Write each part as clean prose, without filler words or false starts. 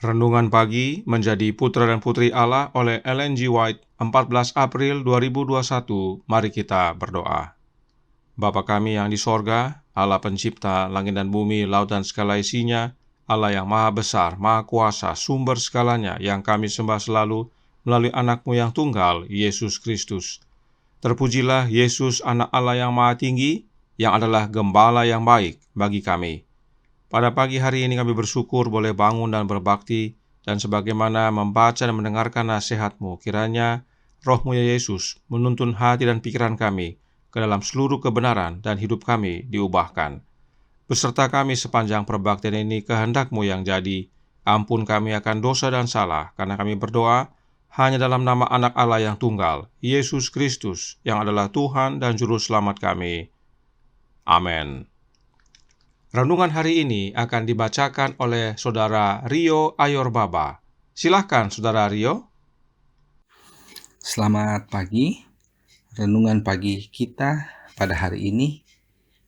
Renungan pagi menjadi Putra dan Putri Allah oleh Ellen G. White, 14 April 2021. Mari kita berdoa. Bapa kami yang di sorga, Allah pencipta langit dan bumi, laut dan segala isinya, Allah yang maha besar, maha kuasa, sumber segalanya, yang kami sembah selalu melalui anak-Mu yang tunggal, Yesus Kristus. Terpujilah Yesus, anak Allah yang maha tinggi, yang adalah gembala yang baik bagi kami. Pada pagi hari ini kami bersyukur boleh bangun dan berbakti, dan sebagaimana membaca dan mendengarkan nasihat-Mu, kiranya Roh-Mu ya Yesus menuntun hati dan pikiran kami ke dalam seluruh kebenaran, dan hidup kami diubahkan. Beserta kami sepanjang perbaktian ini, kehendak-Mu yang jadi. Ampun kami akan dosa dan salah, karena kami berdoa hanya dalam nama anak Allah yang tunggal, Yesus Kristus, yang adalah Tuhan dan Juru Selamat kami. Amin. Renungan hari ini akan dibacakan oleh Saudara Rio Ayorbaba. Silakan Saudara Rio. Selamat pagi. Renungan pagi kita pada hari ini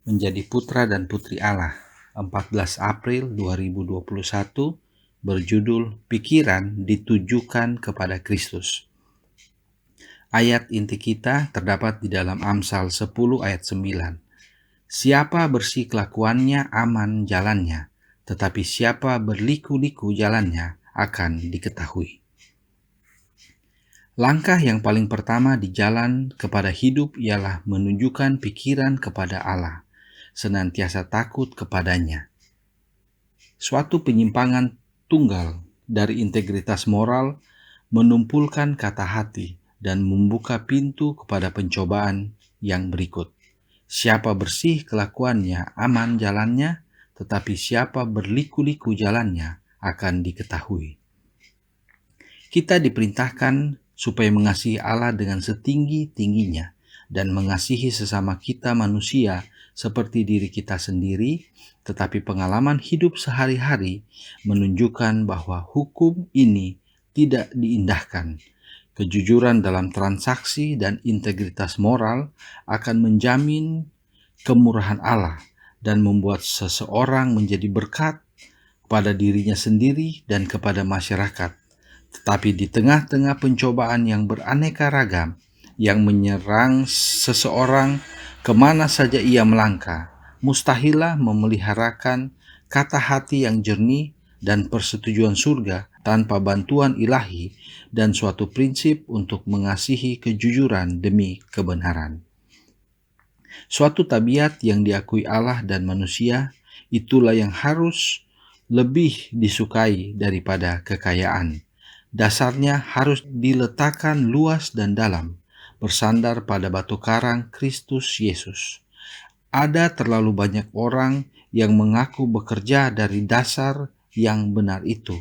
menjadi Putra dan Putri Allah, 14 April 2021, berjudul Pikiran Ditujukan kepada Kristus. Ayat inti kita terdapat di dalam Amsal 10 ayat 9. Siapa bersih kelakuannya aman jalannya, tetapi siapa berliku-liku jalannya akan diketahui. Langkah yang paling pertama di jalan kepada hidup ialah menunjukkan pikiran kepada Allah, senantiasa takut kepadanya. Suatu penyimpangan tunggal dari integritas moral menumpulkan kata hati dan membuka pintu kepada pencobaan yang berikut. Siapa bersih kelakuannya aman jalannya, tetapi siapa berliku-liku jalannya akan diketahui. Kita diperintahkan supaya mengasihi Allah dengan setinggi-tingginya dan mengasihi sesama kita manusia seperti diri kita sendiri, tetapi pengalaman hidup sehari-hari menunjukkan bahwa hukum ini tidak diindahkan. Kejujuran dalam transaksi dan integritas moral akan menjamin kemurahan Allah dan membuat seseorang menjadi berkat pada dirinya sendiri dan kepada masyarakat. Tetapi di tengah-tengah pencobaan yang beraneka ragam, yang menyerang seseorang kemana saja ia melangkah, mustahillah memeliharakan kata hati yang jernih dan persetujuan surga tanpa bantuan ilahi dan suatu prinsip untuk mengasihi kejujuran demi kebenaran. Suatu tabiat yang diakui Allah dan manusia, itulah yang harus lebih disukai daripada kekayaan. Dasarnya harus diletakkan luas dan dalam, bersandar pada batu karang Kristus Yesus. Ada terlalu banyak orang yang mengaku bekerja dari dasar yang benar itu,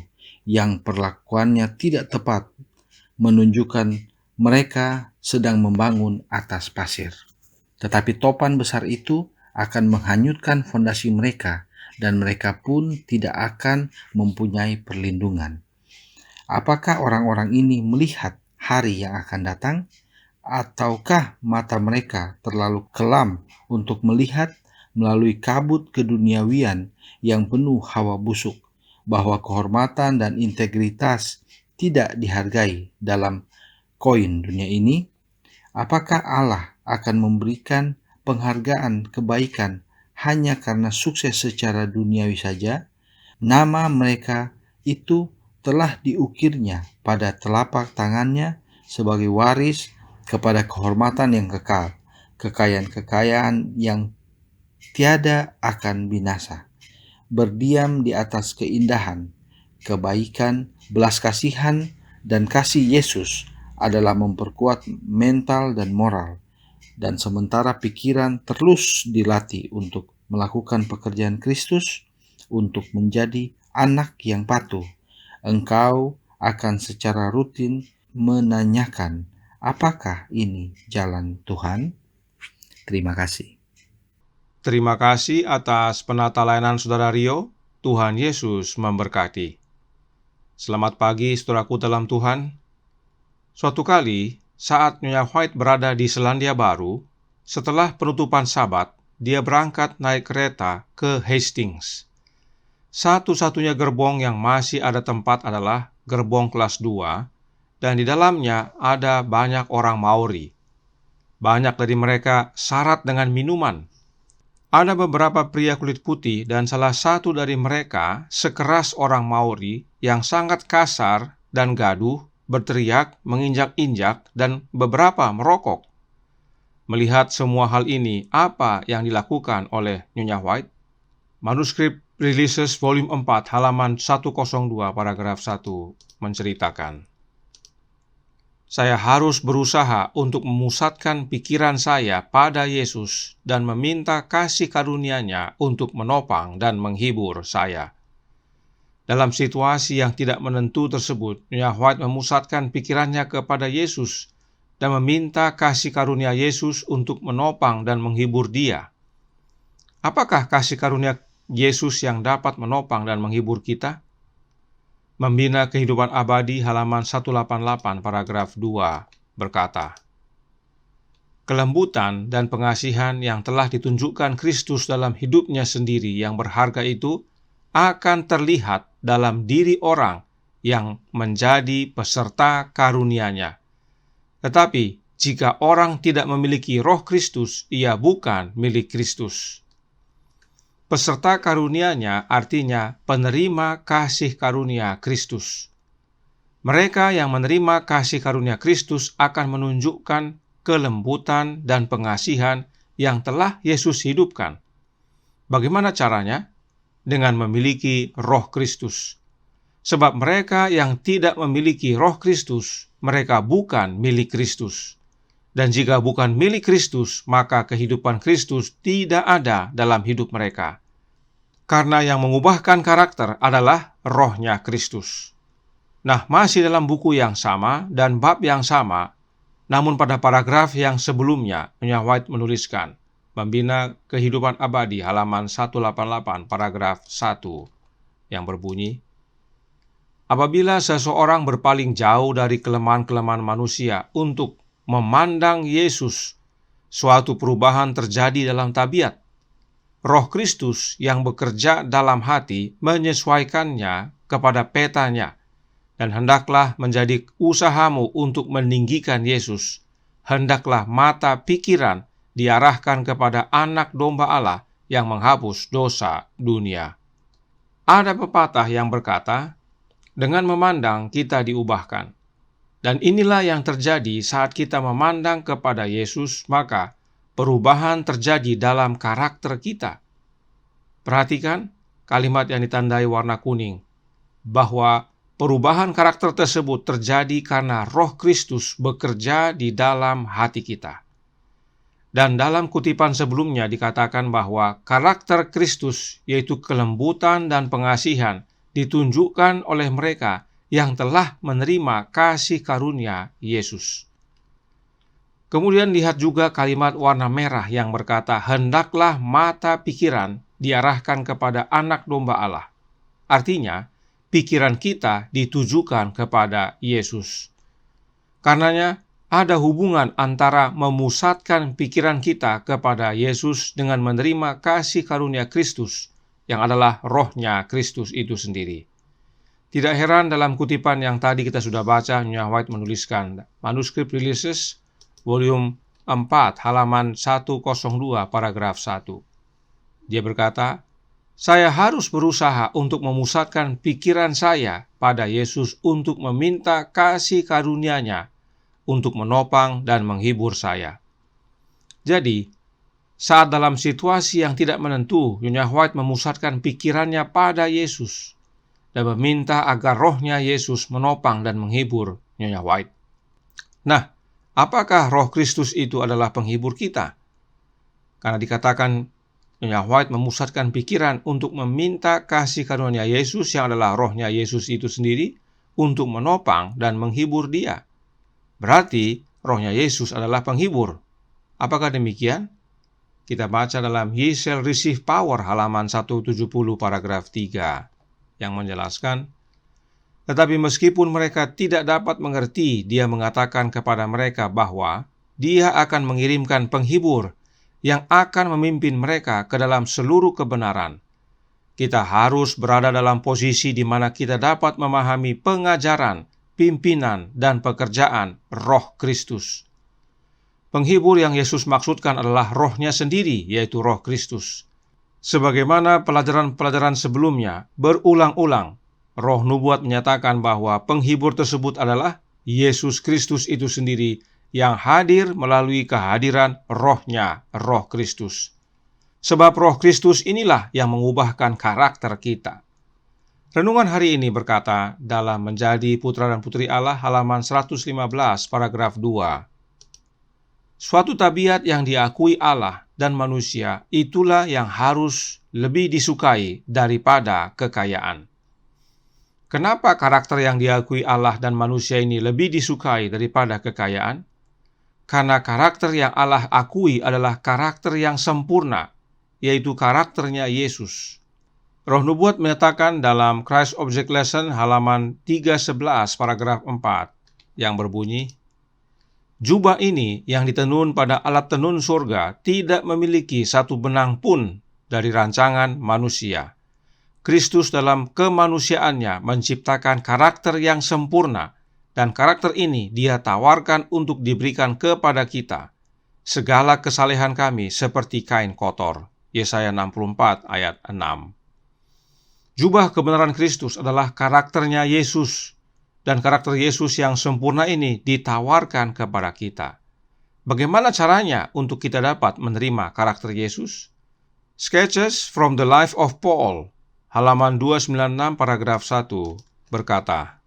yang perlakuannya tidak tepat, menunjukkan mereka sedang membangun atas pasir. Tetapi topan besar itu akan menghanyutkan fondasi mereka, dan mereka pun tidak akan mempunyai perlindungan. Apakah orang-orang ini melihat hari yang akan datang? Ataukah mata mereka terlalu kelam untuk melihat melalui kabut keduniawian yang penuh hawa busuk, bahwa kehormatan dan integritas tidak dihargai dalam koin dunia ini? Apakah Allah akan memberikan penghargaan kebaikan hanya karena sukses secara duniawi saja? Nama mereka itu telah diukirnya pada telapak tangannya sebagai waris kepada kehormatan yang kekal, kekayaan-kekayaan yang tiada akan binasa, berdiam di atas keindahan, kebaikan, belas kasihan, dan kasih Yesus adalah memperkuat mental dan moral, dan sementara pikiran terus dilatih untuk melakukan pekerjaan Kristus, untuk menjadi anak yang patuh, engkau akan secara rutin menanyakan, apakah ini jalan Tuhan? Terima kasih. Terima kasih atas penata layanan Saudara Rio. Tuhan Yesus memberkati. Selamat pagi saudaraku dalam Tuhan. Suatu kali, saat Nyonya White berada di Selandia Baru, setelah penutupan Sabat, dia berangkat naik kereta ke Hastings. Satu-satunya gerbong yang masih ada tempat adalah gerbong kelas 2, dan di dalamnya ada banyak orang Maori. Banyak dari mereka syarat dengan minuman. Ada beberapa pria kulit putih dan salah satu dari mereka sekeras orang Maori yang sangat kasar dan gaduh, berteriak, menginjak-injak, dan beberapa merokok. Melihat semua hal ini, apa yang dilakukan oleh Nyonya White? Manuskrip Releases Volume 4 halaman 102 paragraf 1 menceritakan, "Saya harus berusaha untuk memusatkan pikiran saya pada Yesus dan meminta kasih karunia-Nya untuk menopang dan menghibur saya." Dalam situasi yang tidak menentu tersebut, Nyonya White memusatkan pikirannya kepada Yesus dan meminta kasih karunia Yesus untuk menopang dan menghibur dia. Apakah kasih karunia Yesus yang dapat menopang dan menghibur kita? Membina Kehidupan Abadi halaman 188 paragraf 2 berkata, "Kelembutan dan pengasihan yang telah ditunjukkan Kristus dalam hidupnya sendiri yang berharga itu akan terlihat dalam diri orang yang menjadi peserta karunia-Nya. Tetapi jika orang tidak memiliki Roh Kristus, ia bukan milik Kristus." Peserta karunia-Nya artinya penerima kasih karunia Kristus. Mereka yang menerima kasih karunia Kristus akan menunjukkan kelembutan dan pengasihan yang telah Yesus hidupkan. Bagaimana caranya? Dengan memiliki Roh Kristus. Sebab mereka yang tidak memiliki Roh Kristus, mereka bukan milik Kristus. Dan jika bukan milik Kristus, maka kehidupan Kristus tidak ada dalam hidup mereka. Karena yang mengubahkan karakter adalah Roh-Nya Kristus. Nah, masih dalam buku yang sama dan bab yang sama, namun pada paragraf yang sebelumnya, Nyonya White menuliskan, Membina Kehidupan Abadi halaman 188 paragraf 1 yang berbunyi, "Apabila seseorang berpaling jauh dari kelemahan-kelemahan manusia untuk memandang Yesus, suatu perubahan terjadi dalam tabiat. Roh Kristus yang bekerja dalam hati menyesuaikannya kepada petanya, dan hendaklah menjadi usahamu untuk meninggikan Yesus. Hendaklah mata pikiran diarahkan kepada Anak Domba Allah yang menghapus dosa dunia." Ada pepatah yang berkata, "Dengan memandang kita diubahkan." Dan inilah yang terjadi saat kita memandang kepada Yesus, maka perubahan terjadi dalam karakter kita. Perhatikan kalimat yang ditandai warna kuning, bahwa perubahan karakter tersebut terjadi karena Roh Kristus bekerja di dalam hati kita. Dan dalam kutipan sebelumnya dikatakan bahwa karakter Kristus, yaitu kelembutan dan pengasihan, ditunjukkan oleh mereka yang telah menerima kasih karunia Yesus. Kemudian lihat juga kalimat warna merah yang berkata, "Hendaklah mata pikiran diarahkan kepada Anak Domba Allah." Artinya, pikiran kita ditujukan kepada Yesus. Karenanya, ada hubungan antara memusatkan pikiran kita kepada Yesus dengan menerima kasih karunia Kristus, yang adalah Roh-Nya Kristus itu sendiri. Tidak heran dalam kutipan yang tadi kita sudah baca, Nyonya White menuliskan, Manuskrip Releases, Volume 4, halaman 102, paragraf 1. Dia berkata, "Saya harus berusaha untuk memusatkan pikiran saya pada Yesus untuk meminta kasih karunia-Nya untuk menopang dan menghibur saya." Jadi, saat dalam situasi yang tidak menentu, Nyonya White memusatkan pikirannya pada Yesus dan meminta agar Roh-Nya Yesus menopang dan menghibur Nyonya White. Nah, apakah Roh Kristus itu adalah penghibur kita? Karena dikatakan Nyonya White memusatkan pikiran untuk meminta kasih karunia Yesus yang adalah Roh-Nya Yesus itu sendiri untuk menopang dan menghibur dia. Berarti Roh-Nya Yesus adalah penghibur. Apakah demikian? Kita baca dalam Ye Shall Receive Power halaman 170 paragraf 3 yang menjelaskan, "Tetapi meskipun mereka tidak dapat mengerti, Dia mengatakan kepada mereka bahwa Dia akan mengirimkan penghibur yang akan memimpin mereka ke dalam seluruh kebenaran. kita harus berada dalam posisi di mana kita dapat memahami pengajaran, pimpinan, dan pekerjaan Roh Kristus. Penghibur yang Yesus maksudkan adalah Roh-Nya sendiri, yaitu Roh Kristus. Sebagaimana pelajaran-pelajaran sebelumnya berulang-ulang, Roh Nubuat menyatakan bahwa penghibur tersebut adalah Yesus Kristus itu sendiri yang hadir melalui kehadiran Roh-Nya, Roh Kristus. Sebab Roh Kristus inilah yang mengubahkan karakter kita. Renungan hari ini berkata dalam Menjadi Putra dan Putri Allah halaman 115 paragraf 2. Suatu tabiat yang diakui Allah dan manusia itulah yang harus lebih disukai daripada kekayaan. Kenapa karakter yang diakui Allah dan manusia ini lebih disukai daripada kekayaan? Karena karakter yang Allah akui adalah karakter yang sempurna, yaitu karakternya Yesus. Roh Nubuat menyatakan dalam Christ Object Lesson halaman 311 paragraf 4 yang berbunyi, jubah ini yang ditenun pada alat tenun surga tidak memiliki satu benang pun dari rancangan manusia. Kristus dalam kemanusiaannya menciptakan karakter yang sempurna, dan karakter ini Dia tawarkan untuk diberikan kepada kita. Segala kesalehan kami seperti kain kotor. Yesaya 64 ayat 6. Jubah kebenaran Kristus adalah karakternya Yesus, dan karakter Yesus yang sempurna ini ditawarkan kepada kita. Bagaimana caranya untuk kita dapat menerima karakter Yesus? Sketches from the Life of Paul, halaman 296 paragraf 1, berkata,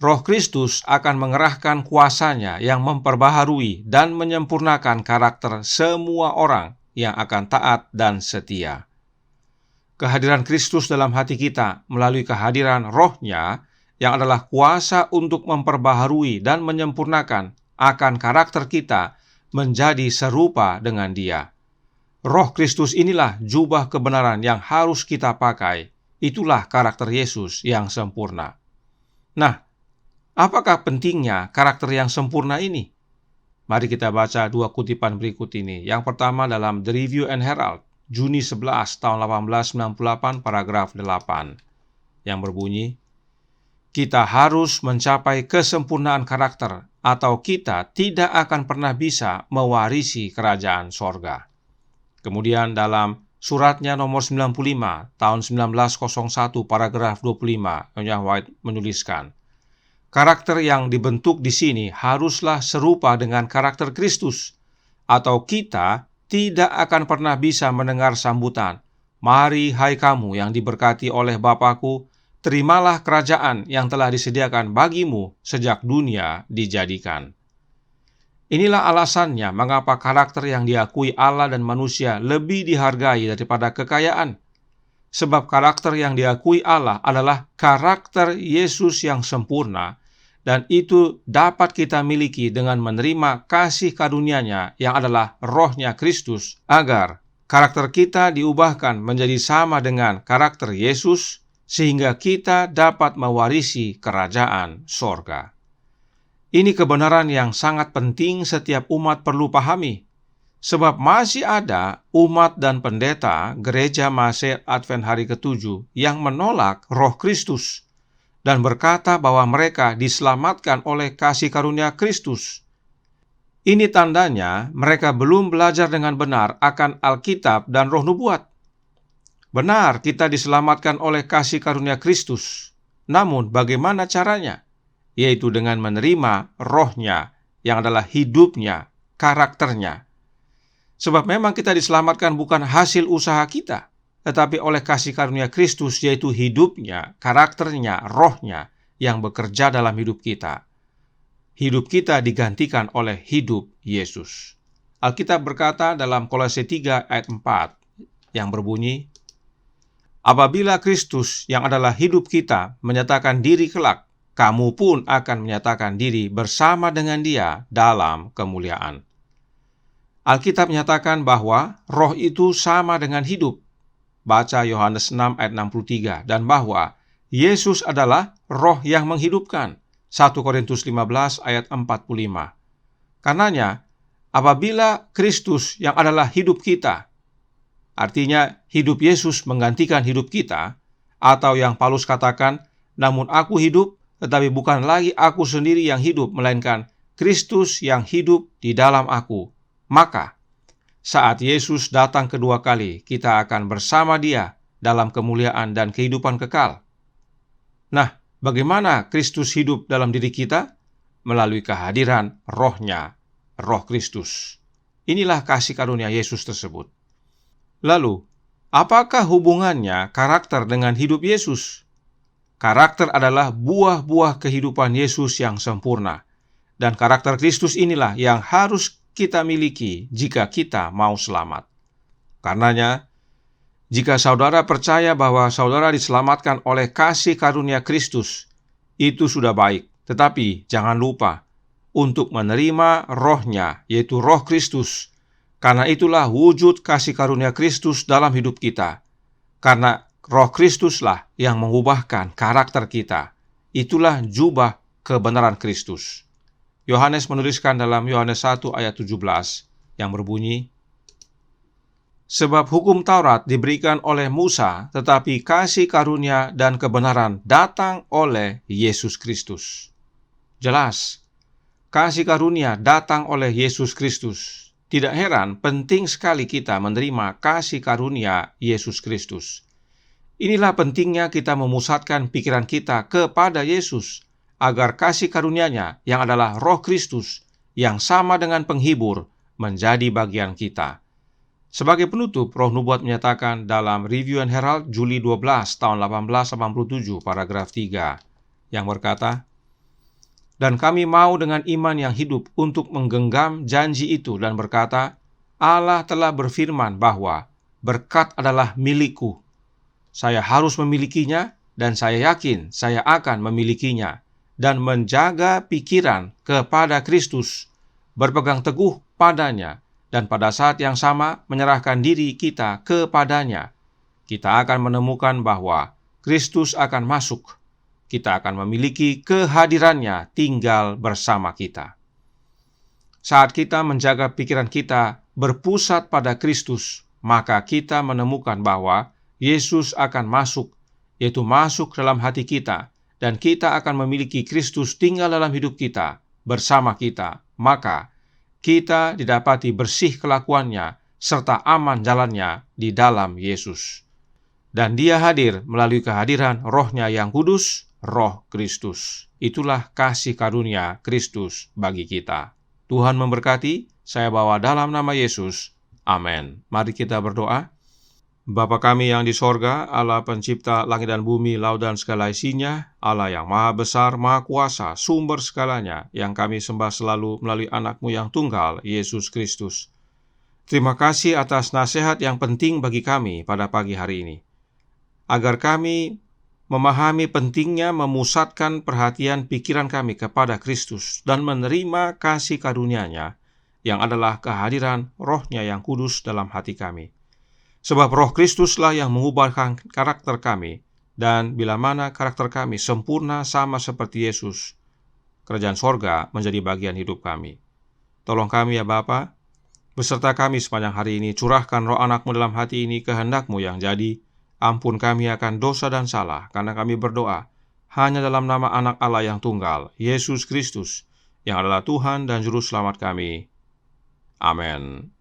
Roh Kristus akan mengerahkan kuasanya yang memperbaharui dan menyempurnakan karakter semua orang yang akan taat dan setia. Kehadiran Kristus dalam hati kita melalui kehadiran Roh-Nya yang adalah kuasa untuk memperbaharui dan menyempurnakan akan karakter kita menjadi serupa dengan Dia. Roh Kristus inilah jubah kebenaran yang harus kita pakai. Itulah karakter Yesus yang sempurna. Nah, apakah pentingnya karakter yang sempurna ini? Mari kita baca dua kutipan berikut ini. Yang pertama dalam The Review and Herald, Juni 11 tahun 1898 paragraf 8, yang berbunyi, kita harus mencapai kesempurnaan karakter atau kita tidak akan pernah bisa mewarisi kerajaan sorga. Kemudian dalam suratnya nomor 95 tahun 1901 paragraf 25, Nyonya White menuliskan, karakter yang dibentuk di sini haruslah serupa dengan karakter Kristus, atau kita tidak akan pernah bisa mendengar sambutan, mari hai kamu yang diberkati oleh Bapa-Ku, terimalah kerajaan yang telah disediakan bagimu sejak dunia dijadikan. Inilah alasannya mengapa karakter yang diakui Allah dan manusia lebih dihargai daripada kekayaan. Sebab karakter yang diakui Allah adalah karakter Yesus yang sempurna, dan itu dapat kita miliki dengan menerima kasih karunia-Nya yang adalah Roh-Nya Kristus, agar karakter kita diubahkan menjadi sama dengan karakter Yesus, sehingga kita dapat mewarisi kerajaan sorga. Ini kebenaran yang sangat penting setiap umat perlu pahami, sebab masih ada umat dan pendeta Gereja Masehi Advent Hari ke-7 yang menolak Roh Kristus dan berkata bahwa mereka diselamatkan oleh kasih karunia Kristus. Ini tandanya mereka belum belajar dengan benar akan Alkitab dan Roh Nubuat. Benar, kita diselamatkan oleh kasih karunia Kristus. Namun bagaimana caranya? Yaitu dengan menerima Roh-Nya yang adalah hidupnya, karakternya. Sebab memang kita diselamatkan bukan hasil usaha kita, tetapi oleh kasih karunia Kristus, yaitu hidupnya, karakternya, Roh-Nya yang bekerja dalam hidup kita. Hidup kita digantikan oleh hidup Yesus. Alkitab berkata dalam Kolose 3 ayat 4 yang berbunyi, apabila Kristus yang adalah hidup kita menyatakan diri kelak, kamu pun akan menyatakan diri bersama dengan Dia dalam kemuliaan. Alkitab menyatakan bahwa Roh itu sama dengan hidup. Baca Yohanes 6 ayat 63, dan bahwa Yesus adalah Roh yang menghidupkan. 1 Korintus 15 ayat 45. Karenanya, apabila Kristus yang adalah hidup kita Artinya, hidup Yesus menggantikan hidup kita, atau yang Paulus katakan, namun aku hidup, tetapi bukan lagi aku sendiri yang hidup, melainkan Kristus yang hidup di dalam aku. Maka, saat Yesus datang kedua kali, kita akan bersama Dia dalam kemuliaan dan kehidupan kekal. Nah, bagaimana Kristus hidup dalam diri kita? Melalui kehadiran Roh-Nya, Roh Kristus. Inilah kasih karunia Yesus tersebut. Lalu, apakah hubungannya karakter dengan hidup Yesus? Karakter adalah buah-buah kehidupan Yesus yang sempurna. Dan karakter Kristus inilah yang harus kita miliki jika kita mau selamat. Karenanya, jika saudara percaya bahwa saudara diselamatkan oleh kasih karunia Kristus, itu sudah baik. Tetapi jangan lupa untuk menerima Roh-Nya, yaitu Roh Kristus. Karena itulah wujud kasih karunia Kristus dalam hidup kita. Karena Roh Kristuslah yang mengubahkan karakter kita. Itulah jubah kebenaran Kristus. Yohanes menuliskan dalam Yohanes 1 ayat 17 yang berbunyi, sebab hukum Taurat diberikan oleh Musa, tetapi kasih karunia dan kebenaran datang oleh Yesus Kristus. Jelas, kasih karunia datang oleh Yesus Kristus. Tidak heran, penting sekali kita menerima kasih karunia Yesus Kristus. Inilah pentingnya kita memusatkan pikiran kita kepada Yesus, agar kasih karunia-Nya yang adalah Roh Kristus, yang sama dengan penghibur, menjadi bagian kita. Sebagai penutup, Roh Nubuat menyatakan dalam Review and Herald Juli 12 tahun 1887 paragraf 3 yang berkata, dan kami mau dengan iman yang hidup untuk menggenggam janji itu dan berkata, Allah telah berfirman bahwa berkat adalah milikku. Saya harus memilikinya dan saya yakin saya akan memilikinya dan menjaga pikiran kepada Kristus, berpegang teguh padanya, dan pada saat yang sama menyerahkan diri kita kepadanya. Kita akan menemukan bahwa Kristus akan masuk. Kita akan memiliki kehadirannya tinggal bersama kita. Saat kita menjaga pikiran kita berpusat pada Kristus, maka kita menemukan bahwa Yesus akan masuk, yaitu masuk dalam hati kita, dan kita akan memiliki Kristus tinggal dalam hidup kita, bersama kita. Maka, kita didapati bersih kelakuannya, serta aman jalannya di dalam Yesus. Dan Dia hadir melalui kehadiran Roh-Nya yang kudus, Roh Kristus. Itulah kasih karunia Kristus bagi kita. Tuhan memberkati, saya bawa dalam nama Yesus. Amin. Mari kita berdoa. Bapa kami yang di sorga, Allah pencipta langit dan bumi, laut dan segala isinya, Allah yang maha besar, maha kuasa, sumber segalanya, yang kami sembah selalu melalui anak-Mu yang tunggal, Yesus Kristus. Terima kasih atas nasihat yang penting bagi kami pada pagi hari ini, agar kami memahami pentingnya memusatkan perhatian pikiran kami kepada Kristus dan menerima kasih karunia-Nya yang adalah kehadiran Roh-Nya yang kudus dalam hati kami. Sebab Roh Kristuslah yang mengubahkan karakter kami, dan bila mana karakter kami sempurna sama seperti Yesus, kerajaan sorga menjadi bagian hidup kami. Tolong kami ya Bapa, beserta kami sepanjang hari ini, curahkan Roh anak-Mu dalam hati ini, kehendak-Mu yang jadi. Ampun kami akan dosa dan salah, karena kami berdoa hanya dalam nama anak Allah yang tunggal, Yesus Kristus, yang adalah Tuhan dan Juru Selamat kami. Amin.